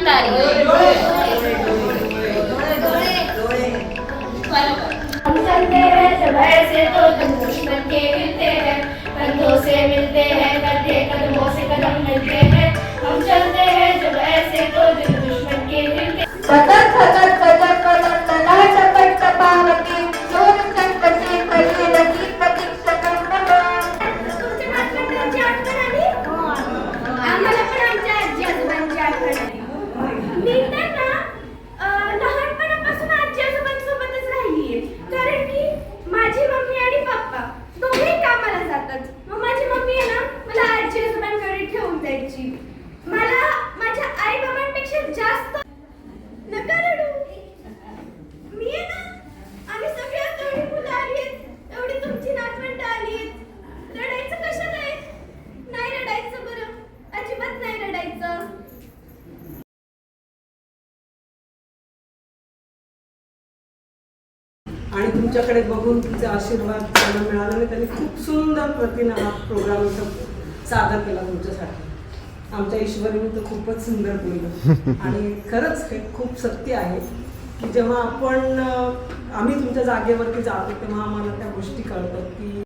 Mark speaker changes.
Speaker 1: तारी।
Speaker 2: हम चलते हैं जब ऐसे तो तुम दुश्मन के मिलते हैं, कंधों से मिलते हैं, कंधे कदमों से कदम मिलते हैं। हम चलते हैं जब ऐसे तो दिल दुश्मन के मिलते।
Speaker 3: खतर खतर खतर खतर तना चपट चपावती जोर चटपटी करी लगी प्रतीक्षा करता।
Speaker 2: तुमच्या नातवंडांची आठवण आली? आम्हाला पण आमच्या आजी आजोबांची आठवण आली. मी तर ना लहानपणापासून आजी आजोबांसोबतच राहिलीये, कारण की माझी मम्मी आणि पप्पा दोघेही कामाला जातात. मग माझी मम्मी आहे ना मला आजी आजोबांकडे ठेवून द्यायची. मला माझ्या आई बाबांपेक्षा जास्त नका रडू. मी आहे ना, आम्ही सगळ्यात एवढी मुलं आलीत, एवढी तुमची नातवंड आलीत. रडायचं कशाला आहे? नाही रडायचं बरं, अजिबात नाही रडायचं.
Speaker 4: आणि तुमच्याकडे बघून तुमचे आशीर्वाद त्यांना मिळाल्याने त्यांनी खूप सुंदर प्रतीने हा प्रोग्राम इथं सादर केला तुमच्यासाठी. आमच्या ईश्वरीने तर खूपच सुंदर बोललं. आणि खरंच हे खूप सत्य आहे की जेव्हा आम्ही तुमच्या जागेवरती जातो तेव्हा आम्हाला त्या गोष्टी कळतात की